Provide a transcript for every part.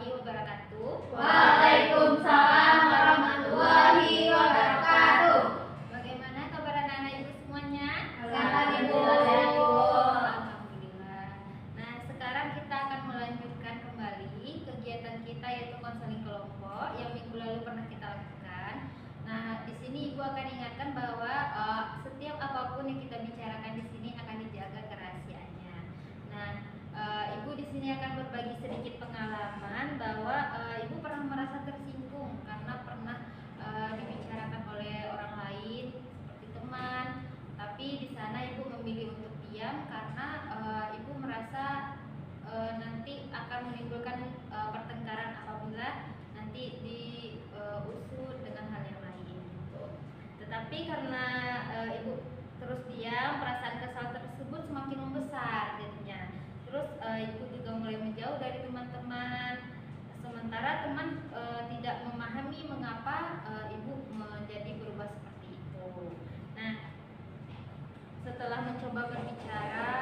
warahmatullahi wabarakatuh. Waalaikumsalam warahmatullahi wabarakatuh. Bagaimana kabar anak-anak ibu semuanya? Alhamdulillah. Alhamdulillah. Nah, sekarang kita akan melanjutkan kembali kegiatan kita yaitu konseling kelompok yang minggu lalu pernah kita lakukan. Nah, di sini ibu akan ingatkan bahwa setiap apapun yang kita bicarakan di sini akan dijaga kerahasiaannya. Nah, ibu di sini akan berbagi sedikit pengalaman bahwa ibu pernah merasa tersinggung karena pernah dibicarakan oleh orang lain seperti teman, tapi di sana ibu memilih untuk diam karena ibu merasa nanti akan menimbulkan pertengkaran apabila nanti diusut dengan hal yang lain. Tetapi karena ibu terus diam, perasaan kesal tersebut semakin membesar jadinya. Terus ibu juga mulai menjauh dari teman-teman. Sementara teman tidak memahami mengapa ibu menjadi berubah seperti itu. Nah, setelah mencoba berbicara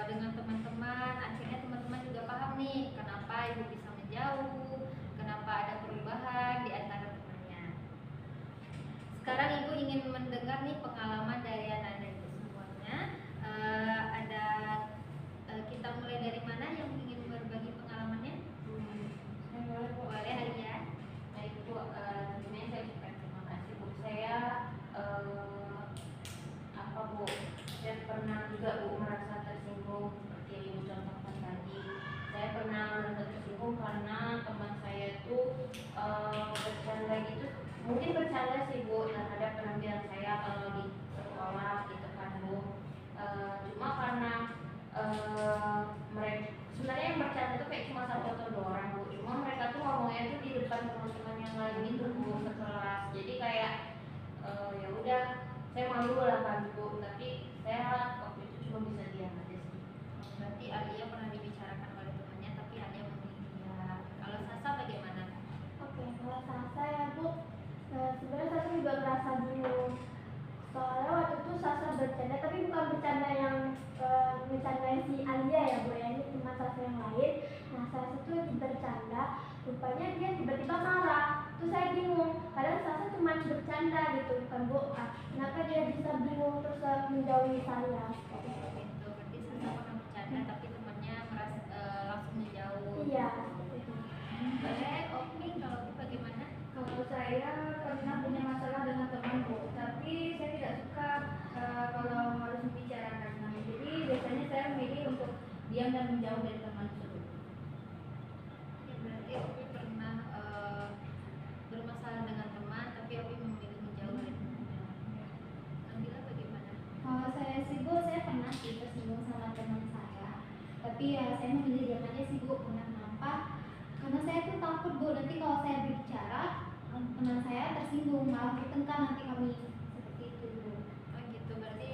dengan teman-teman, akhirnya teman-teman juga paham nih kenapa ibu bisa menjauh, kenapa ada perubahan di antara temannya. Sekarang ibu ingin mendengar nih pengalaman dari anak-anak ibu semuanya. Kita mulai dari mana yang ingin berbagi pengalamannya? Boleh Alia. Baik Bu, sebelumnya saya ucapkan terima kasih Bu. Saya saya pernah juga Bu merasa tersinggung seperti yang Ibu contohkan tadi. Saya pernah merasa tersinggung karena teman saya itu bercanda gitu, mungkin bercanda sih Bu terhadap penampilan saya kalau di sekolah gitu kan Bu. Cuma karena mereka sebenarnya yang bercanda itu kayak cuma satu atau dua orang Bu, cuma mereka tuh ngomongnya tuh di depan teman-teman yang lain gitu Bu, sekelas. Jadi kayak ya udah, saya malu lah kan Bu, tapi saya waktu itu cuma bisa diam aja sih. Berarti Alia pernah dibicarakan oleh temannya, tapi Alia memilih diam. Kalau Sasa bagaimana? Oke, kalau Sasa ya Bu, sebenarnya Sasa juga merasa bingung. Soalnya waktu itu Sasa bercanda, tapi bukan bercanda yang bercandain si Alia ya Bu, ya ini teman Sasa yang lain. Nah, Sasa tuh lagi bercanda, rupanya dia tiba-tiba marah. Terus saya bingung, padahal Sasa cuma bercanda gitu kan Bu. Kenapa dia bisa bingung terus menjauhi saya? Itu berarti Sasa pernah bercanda, tapi temannya merasa langsung menjauh. Iya. Boleh, oke. Kalau itu bagaimana? Kalau saya pernah punya masalah dengan temanku, tapi saya tidak suka kalau harus membicarakan. Nah, jadi biasanya saya memilih untuk diam dan menjauh dari teman tersebut. Ya, berarti Opi pernah bermasalah dengan teman, tapi Opi memilih menjauh dari temannya. Nabila bagaimana? Kalau saya sih Bu, saya pernah sih tersinggung sama teman saya, tapi ya saya memilih diam aja sih Bu. Kenapa? Karena saya tuh takut Bu, nanti kalau saya berbicara teman saya tersinggung, malah bertengkar nanti kami, seperti itu Bu. Oh gitu, berarti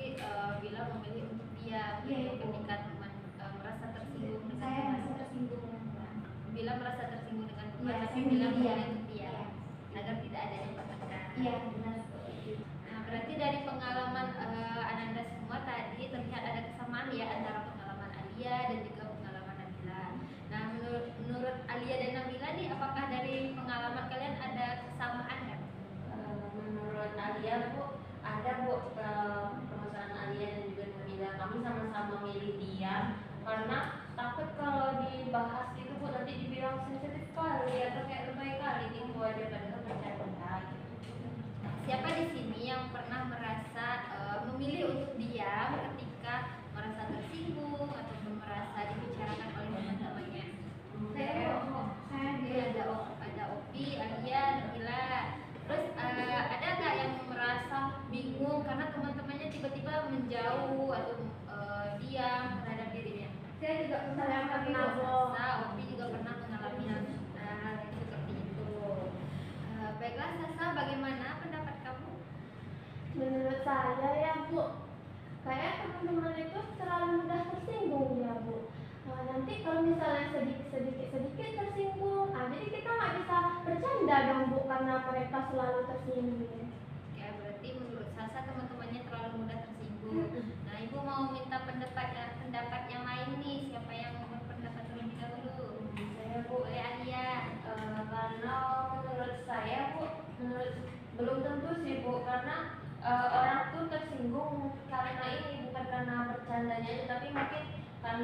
Bila memilih untuk diam. Iya, Gitu, Ibu. ketika teman merasa tersinggung dengan Saya teman. merasa tersinggung dengan teman. Bila merasa tersinggung dengan teman, Iya, tapi saya Bila memilih memilih diam. untuk diam agar tidak adanya pertengkaran. Iya, benar seperti itu. Nah, berarti dari pengalaman Ananda semua tadi terlihat ada kesamaan ya antara pengalaman Alia dan juga pengalaman Nabila. Nah, menurut Alia dan Nabila nih, apakah dari pengalaman kalian ada kesamaan nggak? Menurut Alia Bu, ada Bu permasalahan Alia dan juga Nabila. Kami sama-sama milih diam karena takut kalau dibahas itu Bu nanti dibilang sensitif kali atau kayak lebay kali gitu aja, padahal bercanda gitu. Siapa di sini yang pernah merasa memilih untuk diam ketika merasa tersinggung ataupun merasa dibicarakan oleh teman-temannya? Saya Ada Opi, Alia, Nabila. Terus ada nggak yang merasa bingung karena teman-temannya tiba-tiba menjauh atau diam terhadap dirinya? Saya juga Saya pernah Bu. Sasa, Opi juga pernah mengalami hal seperti itu. Baiklah Sasa, bagaimana pendapat kamu? Menurut saya ya Bu, kayak teman-teman itu terlalu mudah tersinggung ya Bu. Nanti kalau misalnya sedikit tersinggung, jadi kita nggak bisa bercanda dong Bu karena mereka selalu tersinggung. Ya, berarti menurut Sasa teman-temannya terlalu mudah tersinggung. Nah, Ibu mau minta pendapat yang lain nih. Siapa yang mau berpendapat terlebih dahulu? Saya Bu, Boleh Alia.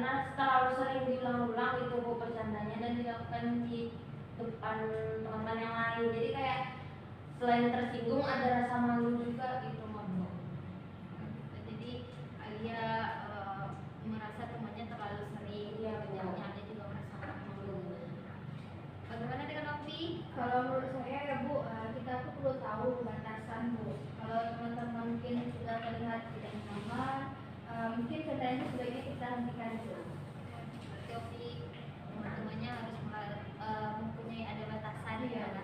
karena terlalu sering diulang-ulang itu Bu bercandanya dan dilakukan di depan teman-teman yang lain. Jadi kayak selain tersinggung ada rasa malu juga gitu Bu. Jadi Alia merasa temannya terlalu sering. Iya, Jangan Alia juga merasa malu. Bagaimana dengan Opi? Kalau menurut saya ya Bu, kita tuh perlu tahu batasan Bu. Kalau teman-teman mungkin sudah terlihat tidak nyaman, mungkin sebenarnya sebaiknya kita hentikan dulu. Berarti Opi teman-temannya harus mempunyai ada batasan Iya. ya.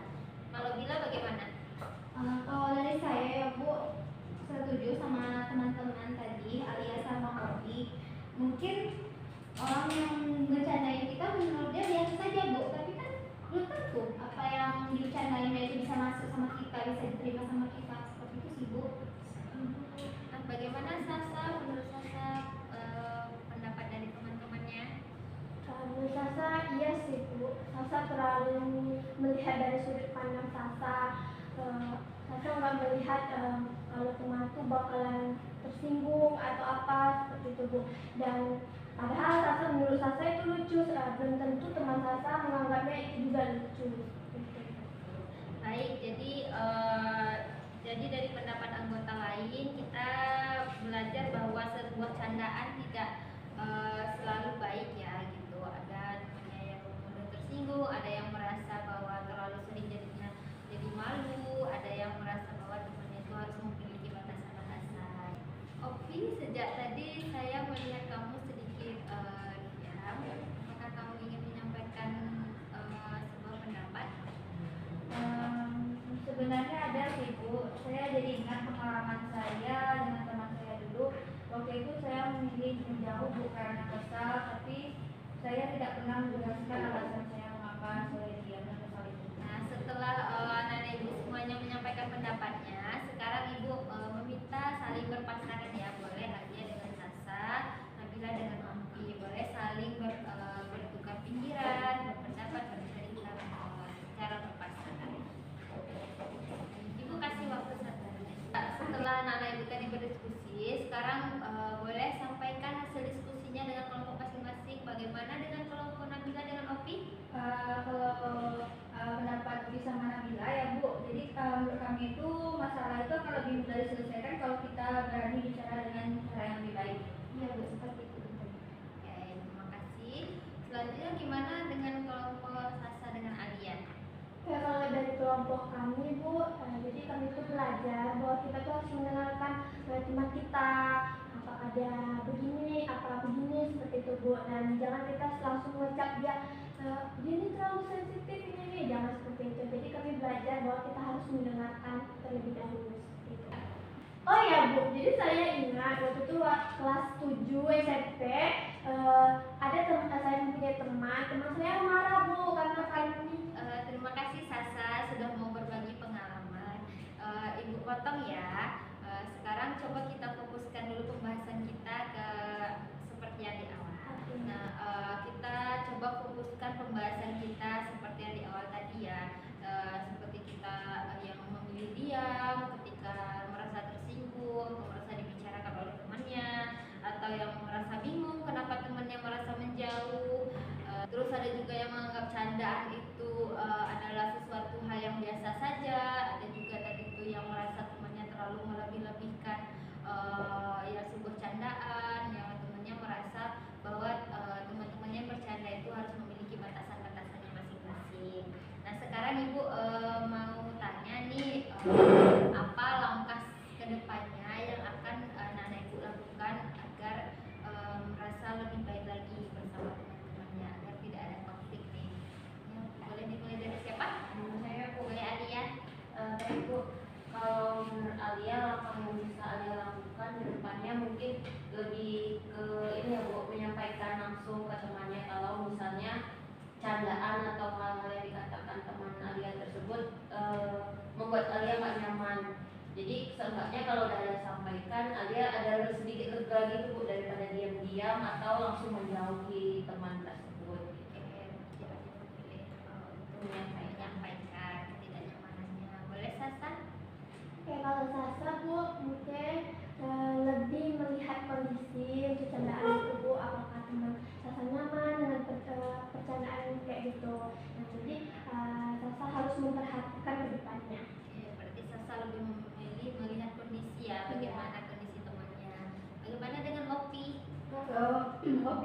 Kalau Bila bagaimana? Kalau dari saya ya Bu, setuju sama teman-teman tadi, alias sama Opi. Mungkin orang yang bercandain kita menurut dia biasa saja Bu, tapi kan belum tentu apa yang dibicarainnya itu bisa masuk sama kita, bisa diterima sama kita. Seperti itu sih Bu. Nah, bagaimana Sasa? Menurut Sasa pendapat dari teman-temannya? Menurut Sasa iya sih Bu, Sasa terlalu melihat dari sudut pandang Sasa. Sasa nggak melihat kalau teman tuh bakalan tersinggung atau apa seperti itu Bu. Dan padahal Sasa menurut Sasa itu lucu, belum tentu teman Sasa menganggapnya itu juga lucu. Gitu. Baik, jadi dari pendapat anggota lain kita belajar bahwa sebuah candaan tidak selalu baik ya gitu. Ada temannya yang mudah tersinggung, ada yang merasa bahwa terlalu sering jadinya jadi malu, ada yang merasa bahwa temannya itu harus memiliki batasan-batasan. Opi, sejak tadi saya melihat kamu sedikit diam. Apakah kamu ingin menyampaikan sebuah pendapat? Sebenarnya ada sih Bu, saya jadi ingat pengalaman saya dengan teman saya dulu. Waktu itu saya memilih menjauh bukan kesal, tapi saya tidak pernah menjelaskan alasan saya mengapa saya diam dan kesal itu. Nah, setelah Nana Ibu semuanya menyampaikan pendapatnya, sekarang Ibu meminta saling berpasangan ya, boleh Alia dengan Sasa, Nabila dengan Ompi, boleh saling bertukar pikiran, berpendapat, bercerita secara berpasangan. Ibu kasih waktu 1 menit. Setelah Nana Ibu tadi berdiskusi, sekarang boleh sampaikan hasil diskusinya dengan kelompok masing-masing. Bagaimana dengan kelompok Nabila dengan Opi? Kalau pendapat Ubi sama Nabila ya Bu, jadi menurut kami itu masalah itu akan lebih mudah diselesaikan kalau kita berani bicara dengan cara yang lebih baik. Iya Bu, seperti itu. Oke, terima kasih. Selanjutnya gimana dengan kelompok Sasa dengan Alia? Ya kalau dari kelompok kami Bu, jadi kami itu belajar bahwa kita tuh harus mendengarkan teman kita, apa ada begini, apa begini seperti itu Bu, dan jangan kita langsung ngecap dia ini terlalu sensitif ini, jangan seperti itu. Jadi kami belajar bahwa kita harus mendengarkan terlebih dahulu seperti itu. Oh ya Bu, jadi saya ingat waktu itu kelas 7 SMP ada teman saya mempunyai teman saya marah Bu karena kami. Terima kasih Sasa sudah mau berbagi pengalaman. Ibu potong ya. Sekarang coba kita fokuskan dulu pembahasan kita ke seperti yang di awal. Nah, kita coba fokuskan pembahasan kita seperti yang di awal tadi ya. Seperti kita yang memilih diam ketika merasa tersinggung, merasa dibicarakan oleh temannya, atau yang merasa bingung kenapa temannya merasa menjauh. Terus ada juga yang menganggap candaan itu adalah sesuatu hal yang biasa saja. Ada juga tadi itu yang merasa temannya terlalu melebih-lebihkan ya sebuah candaan, yang temannya merasa bahwa teman-temannya bercanda itu harus memiliki batasan-batasannya masing-masing. Nah sekarang Ibu mau tanya nih apa langkah kedepannya yang akan Nana Ibu lakukan agar merasa lebih baik lagi bersama teman-temannya agar tidak ada konflik nih. Ya, boleh dimulai dari siapa? Saya Bu, Boleh Alia. baik Bu, kalau menurut Alia langkah yang bisa Alia lakukan ke depannya mungkin lebih ke ini ya Bu, menyampaikan langsung ke temannya kalau misalnya candaan atau hal-hal yang dikatakan teman Alia tersebut membuat Alia nggak nyaman. Jadi seenggaknya kalau udah Alia sampaikan, Alia ada sedikit lega gitu Bu, daripada diam-diam atau langsung menjauhi teman tersebut. Untuk menyampaikan ketidaknyamanannya. Boleh Sasa? Oke, kalau Sasa Bu mungkin lebih melihat kondisi untuk candaan itu Bu, apakah teman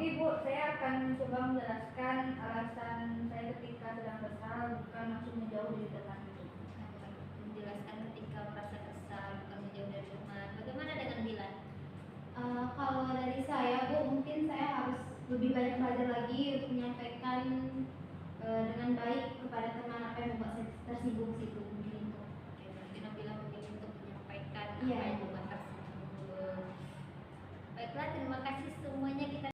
Tapi Bu, saya akan coba menjelaskan alasan saya ketika sedang kesal bukan langsung menjauh dari teman itu. Menjelaskan ketika merasa kesal bukan menjauh dari teman. Bagaimana dengan Dilan? Kalau dari saya Bu, mungkin saya harus lebih banyak belajar lagi untuk menyampaikan dengan baik kepada teman apa yang membuat saya tersinggung situ mungkin itu. Oke, berarti Nabila memilih untuk menyampaikan Iya. apa yang membuat tersinggung. Baiklah, terima kasih semuanya